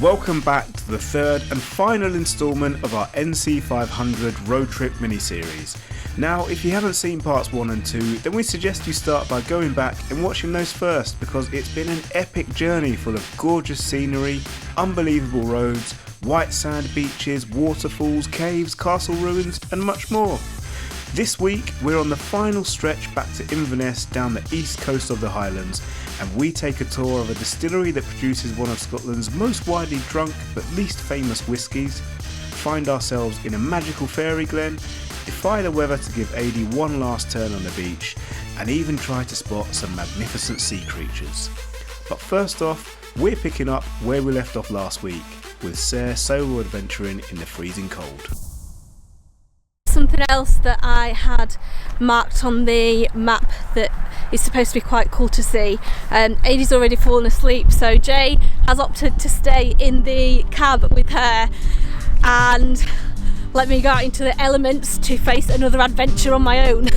Welcome back to the third and final instalment of our NC500 road trip mini-series. Now, if you haven't seen parts 1 and 2, then we suggest you start by going back and watching those first, because it's been an epic journey full of gorgeous scenery, unbelievable roads, white sand beaches, waterfalls, caves, castle ruins and much more. This week we're on the final stretch back to Inverness down the east coast of the Highlands, and we take a tour of a distillery that produces one of Scotland's most widely drunk but least famous whiskies, find ourselves in a magical fairy glen, defy the weather to give AD one last turn on the beach, and even try to spot some magnificent sea creatures. But first off, we're picking up where we left off last week, with Sarah solo adventuring in the freezing cold. Something else that I had marked on the map that is supposed to be quite cool to see. Adie's already fallen asleep, so Jay has opted to stay in the cab with her and let me go out into the elements to face another adventure on my own.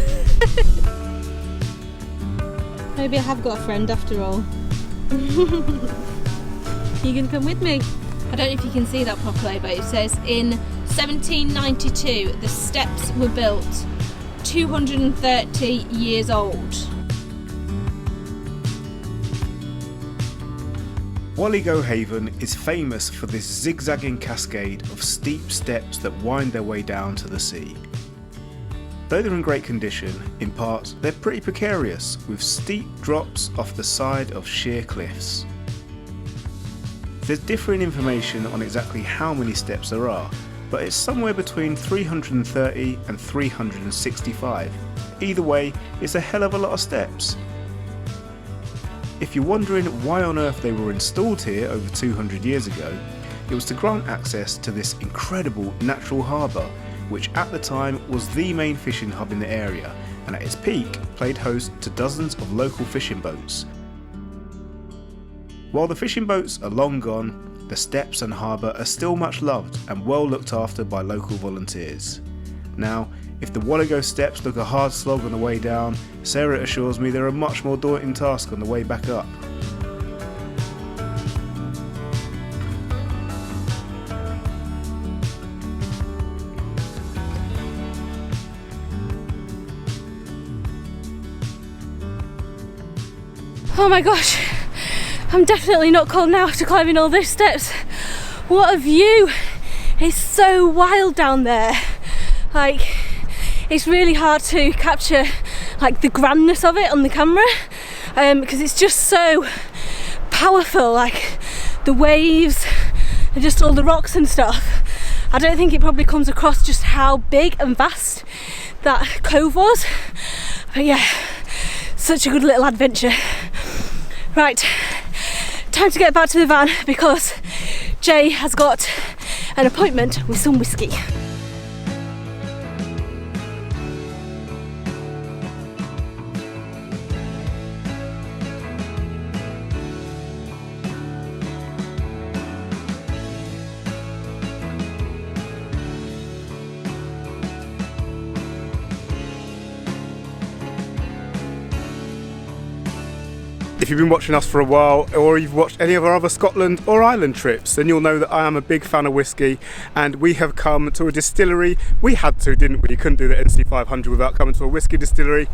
Maybe I have got a friend after all. You gonna come with me? I don't know if you can see that properly, but it says in 1792 the steps were built, 230 years old. Whaligoe Haven is famous for this zigzagging cascade of steep steps that wind their way down to the sea. Though they're in great condition, in parts they're pretty precarious, with steep drops off the side of sheer cliffs. There's differing information on exactly how many steps there are, but it's somewhere between 330 and 365. Either way, it's a hell of a lot of steps. If you're wondering why on earth they were installed here over 200 years ago, it was to grant access to this incredible natural harbour, which at the time was the main fishing hub in the area, and at its peak played host to dozens of local fishing boats. While the fishing boats are long gone, the steps and harbour are still much loved and well looked after by local volunteers. Now, if the Whaligoe Steps look a hard slog on the way down, Sarah assures me they're a much more daunting task on the way back up. Oh my gosh, I'm definitely not cold now after climbing all those steps. What a view! It's so wild down there. Like, it's really hard to capture like the grandness of it on the camera, because it's just so powerful, like the waves and just all the rocks and stuff. I don't think it probably comes across just how big and vast that cove was, but yeah, such a good little adventure. Right, time to get back to the van because Jay has got an appointment with some whiskey. If you've been watching us for a while, or you've watched any of our other Scotland or Ireland trips, then you'll know that I am a big fan of whiskey, and we have come to a distillery. We had to, didn't we? You couldn't do the NC500 without coming to a whiskey distillery,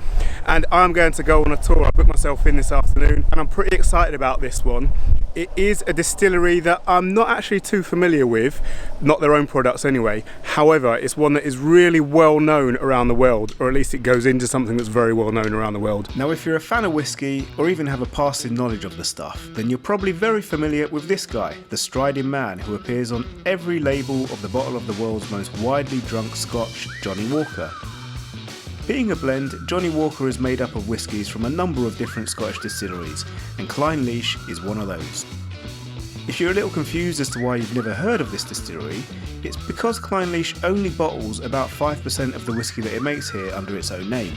and I'm going to go on a tour. I booked myself in this afternoon, and I'm pretty excited about this one. It is a distillery that I'm not actually too familiar with, not their own products anyway. However, it's one that is really well known around the world, or at least it goes into something that's very well known around the world. Now, if you're a fan of whiskey, or even have a passing knowledge of the stuff, then you're probably very familiar with this guy, the striding man who appears on every label of the bottle of the world's most widely drunk Scotch, Johnnie Walker. Being a blend, Johnnie Walker is made up of whiskies from a number of different Scottish distilleries, and Clynelish is one of those. If you're a little confused as to why you've never heard of this distillery, it's because Clynelish only bottles about 5% of the whisky that it makes here under its own name.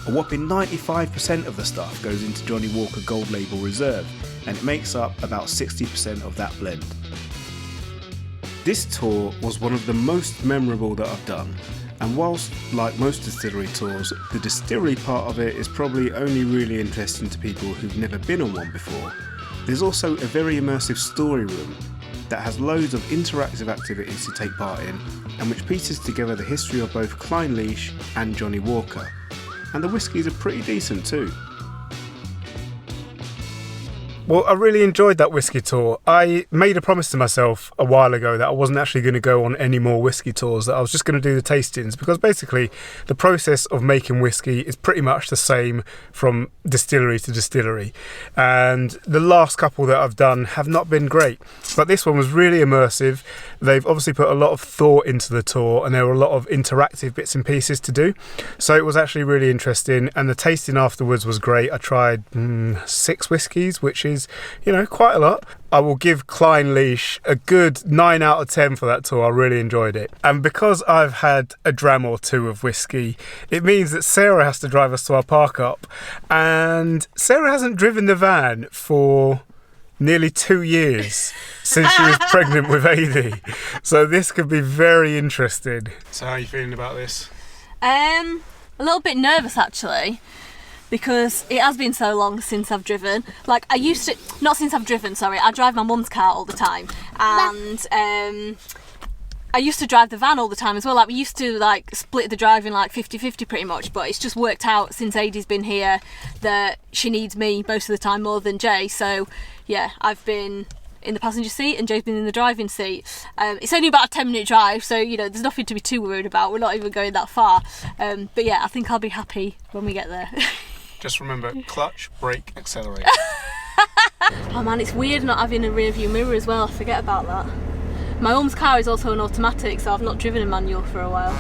A whopping 95% of the stuff goes into Johnnie Walker Gold Label Reserve, and it makes up about 60% of that blend. This tour was one of the most memorable that I've done, and whilst, like most distillery tours, the distillery part of it is probably only really interesting to people who've never been on one before, there's also a very immersive story room. that has loads of interactive activities to take part in, and which pieces together the history of both Clynelish and Johnny Walker. And the whiskies are pretty decent too. Well, I really enjoyed that whiskey tour. I made a promise to myself a while ago that I wasn't actually going to go on any more whiskey tours, that I was just going to do the tastings, because basically the process of making whiskey is pretty much the same from distillery to distillery. And the last couple that I've done have not been great, but this one was really immersive. They've obviously put a lot of thought into the tour, and there were a lot of interactive bits and pieces to do. So it was actually really interesting, and the tasting afterwards was great. I tried 6 whiskies, which is, you know, quite a lot. I will give Clynelish a good 9 out of 10 for that tour. I really enjoyed it. And because I've had a dram or two of whiskey, it means that Sarah has to drive us to our park up. And Sarah hasn't driven the van for nearly 2 years since she was pregnant with Adie. So this could be very interesting. So how are you feeling about this? A little bit nervous actually, because it has been so long since I've driven. Like I used to, not since I've driven, sorry, I drive my mum's car all the time, and I used to drive the van all the time as well. Like we used to like split the driving like 50-50 pretty much, but it's just worked out since Adie's been here that she needs me most of the time more than Jay. So yeah, I've been in the passenger seat and Jay's been in the driving seat. It's only about a 10-minute drive, so you know there's nothing to be too worried about. We're not even going that far, but yeah, I think I'll be happy when we get there. Just remember, clutch, brake, accelerate. Oh man, it's weird not having a rear view mirror as well. I forget about that. My mum's car is also an automatic, so I've not driven a manual for a while.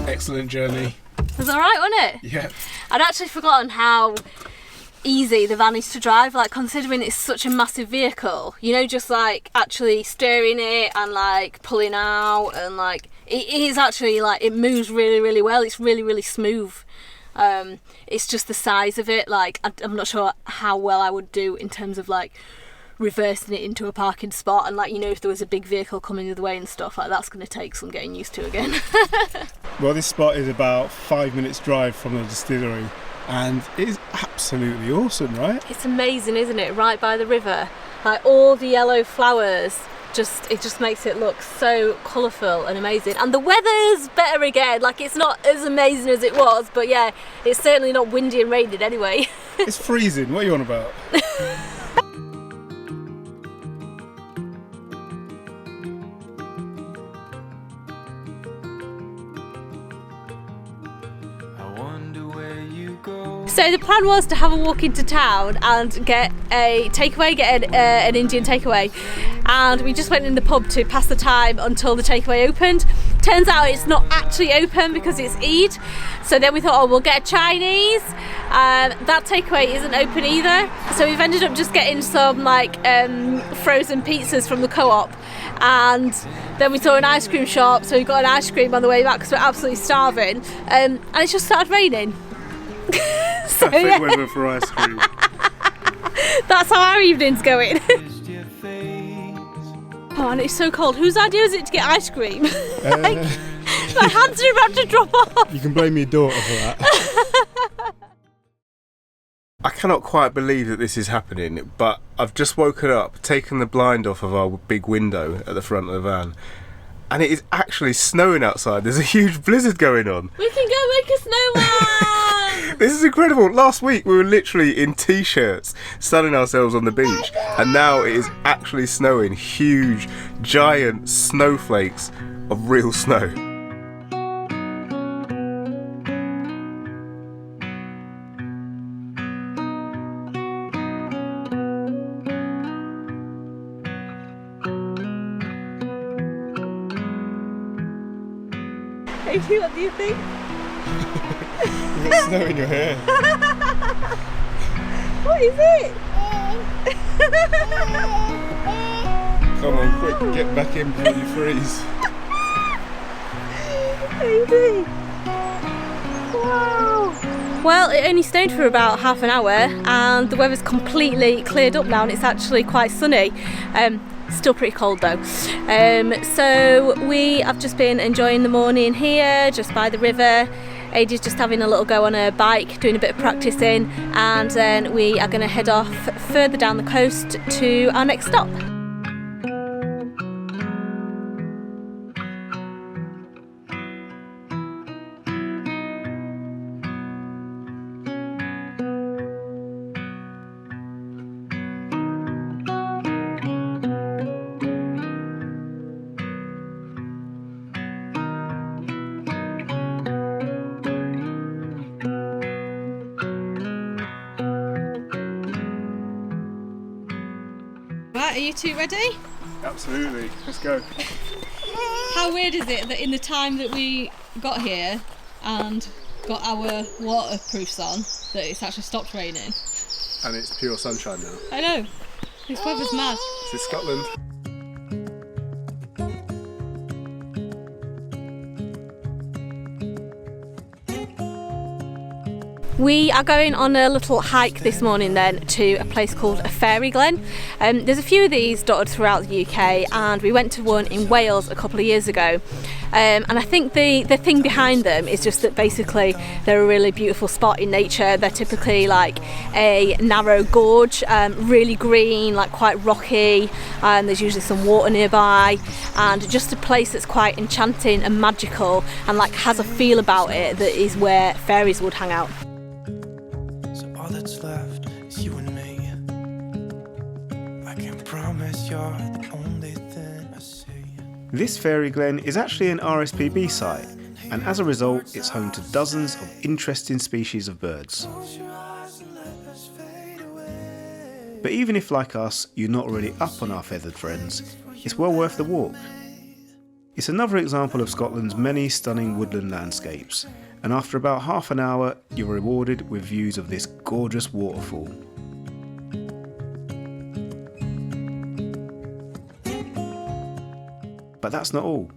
Excellent journey. It was alright, wasn't it? Yeah. I'd actually forgotten how easy the van is to drive, like considering it's such a massive vehicle, you know, just like actually steering it and like pulling out, and like it is actually like it moves really well. It's really smooth. It's just the size of it, like I'm not sure how well I would do in terms of like reversing it into a parking spot, and like, you know, if there was a big vehicle coming the other way and stuff, like that's going to take some getting used to again. Well, this spot is about 5 minutes drive from the distillery, and it is absolutely awesome, right? It's amazing, isn't it? Right by the river, like all the yellow flowers, it just makes it look so colourful and amazing. And the weather's better again, like it's not as amazing as it was, but yeah, it's certainly not windy and raining anyway. It's freezing, what are you on about? So the plan was to have a walk into town and get a takeaway, an Indian takeaway, and we just went in the pub to pass the time until the takeaway opened. Turns out it's not actually open because it's Eid, so then we thought, oh, we'll get a Chinese. That takeaway isn't open either, so we've ended up just getting some like frozen pizzas from the co-op, and then we saw an ice cream shop, so we got an ice cream on the way back because we're absolutely starving, and it's just started raining. So, Perfect yeah. weather for ice cream. That's how our evening's going. Oh, and it's so cold. Whose idea is it to get ice cream? Like, my hands are about to drop off. You can blame your daughter for that. I cannot quite believe that this is happening, but I've just woken up, taken the blind off of our big window at the front of the van, and it is actually snowing outside. There's a huge blizzard going on. We can go make a snowman! This is incredible. Last week we were literally in t-shirts sunning ourselves on the beach, and now it is actually snowing. Huge, giant snowflakes of real snow. Amy, what do you think? You've got snow in your hair. What is it? Come on, quick, get back in before you freeze. Amy! Wow! Well, it only snowed for about half an hour and the weather's completely cleared up now and it's actually quite sunny. Still pretty cold though. So we have just been enjoying the morning here, just by the river. Adie's just having a little go on her bike, doing a bit of practicing, and then we are going to head off further down the coast to our next stop. Right, are you two ready? Absolutely, let's go. How weird is it that in the time that we got here and got our waterproofs on, that it's actually stopped raining? And it's pure sunshine now. I know, this weather's mad. This is Scotland. We are going on a little hike this morning then to a place called a fairy glen. There's a few of these dotted throughout the UK and we went to one in Wales a couple of years ago. And I think the thing behind them is just that basically they're a really beautiful spot in nature. They're typically like a narrow gorge, really green, like quite rocky, and there's usually some water nearby, and just a place that's quite enchanting and magical and like has a feel about it that is where fairies would hang out. All that's left is you and me. I can promise you're the only thing I see. This fairy glen is actually an RSPB site, and as a result it's home to dozens of interesting species of birds. But even if, like us, you're not already up on our feathered friends, it's well worth the walk. It's another example of Scotland's many stunning woodland landscapes, and after about half an hour you're rewarded with views of this gorgeous waterfall. But that's not all.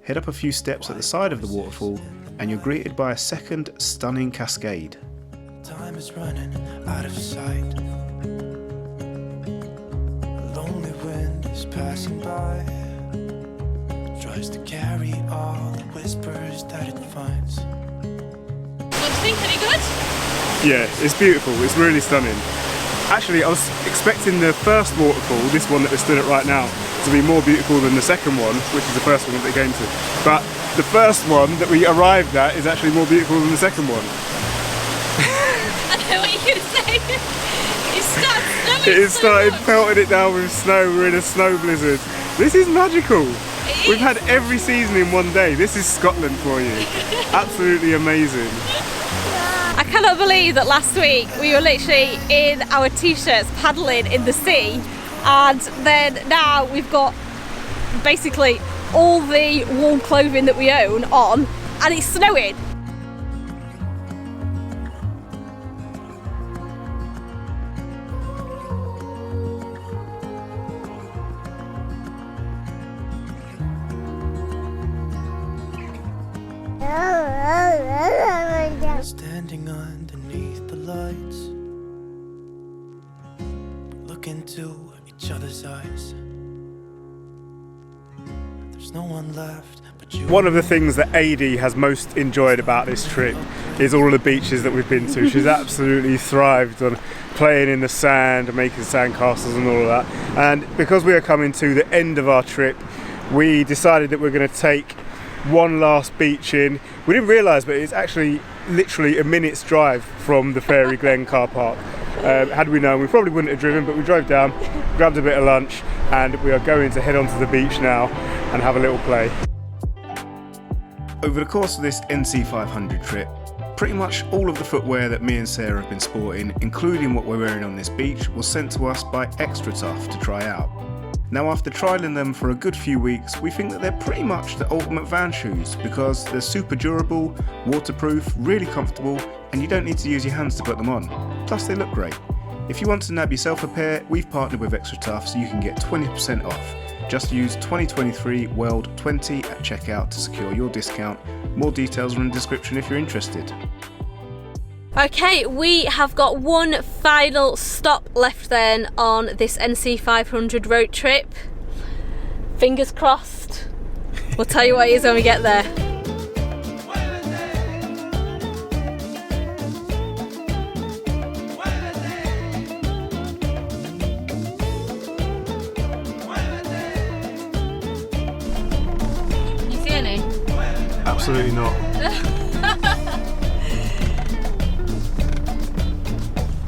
Head up a few steps at the side of the waterfall and you're greeted by a second stunning cascade. Time is running out of sight. A lonely wind is passing by. Tries to carry all the whispers that it finds. What do you think? Any good? Yeah, it's beautiful, it's really stunning. Actually, I was expecting the first waterfall, this one that we're stood at right now, to be more beautiful than the second one, which is the first one that we came to. But the first one that we arrived at is actually more beautiful than the second one. I know what you're going to say. It started snowing. It started pelting it down with snow, we're in a snow blizzard. This is magical. We've had every season in one day. This is Scotland for you. Absolutely amazing. I cannot believe that last week we were literally in our t-shirts paddling in the sea, and then now we've got basically all the warm clothing that we own on and it's snowing. Standing underneath the lights, look into each other's eyes. There's no one left but you. One of the things that Adie has most enjoyed about this trip is all of the beaches that we've been to. She's absolutely thrived on playing in the sand and making sandcastles and all of that. And because we are coming to the end of our trip, we decided that we're going to take one last beach in. We didn't realise, but it's actually literally a minute's drive from the Fairy Glen car park. Had we known, we probably wouldn't have driven, but we drove down, grabbed a bit of lunch, and we are going to head onto the beach now and have a little play. Over the course of this NC500 trip, pretty much all of the footwear that me and Sarah have been sporting, including what we're wearing on this beach, was sent to us by Extra Tough to try out. Now, after trialling them for a good few weeks, we think that they're pretty much the ultimate van shoes because they're super durable, waterproof, really comfortable, and you don't need to use your hands to put them on. Plus, they look great. If you want to nab yourself a pair, we've partnered with Extra Tough so you can get 20% off. Just use 2023 World 20 at checkout to secure your discount. More details are in the description if you're interested. Okay, we have got one final stop left then on this NC500 road trip. Fingers crossed. We'll tell you what it is when we get there. You see any? Absolutely not.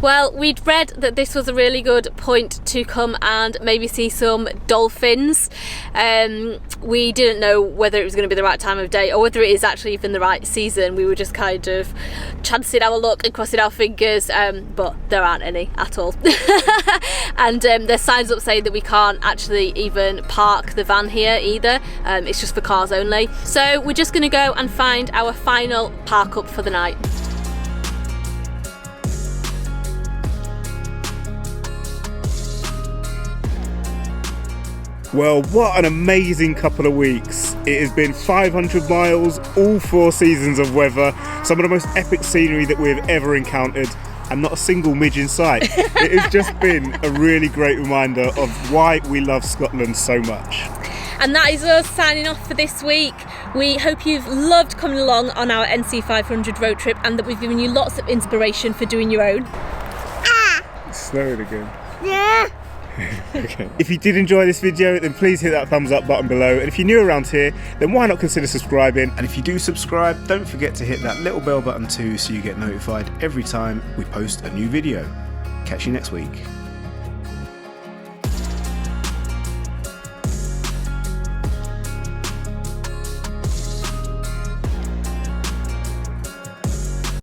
Well, we'd read that this was a really good point to come and maybe see some dolphins. We didn't know whether it was going to be the right time of day or whether it is actually even the right season. We were just kind of chancing our luck and crossing our fingers, but there aren't any at all. And there's signs up saying that we can't actually even park the van here either. It's just for cars only. So we're just going to go and find our final park up for the night. Well, what an amazing couple of weeks. It has been 500 miles, all 4 seasons of weather, some of the most epic scenery that we've ever encountered, and not a single midge in sight. It has just been a really great reminder of why we love Scotland so much. And that is us signing off for this week. We hope you've loved coming along on our NC500 road trip and that we've given you lots of inspiration for doing your own. Slow it again. Yeah. Okay. If you did enjoy this video, then please hit that thumbs up button below, and if you're new around here, then why not consider subscribing? And if you do subscribe, don't forget to hit that little bell button too so you get notified every time we post a new video. Catch you next week.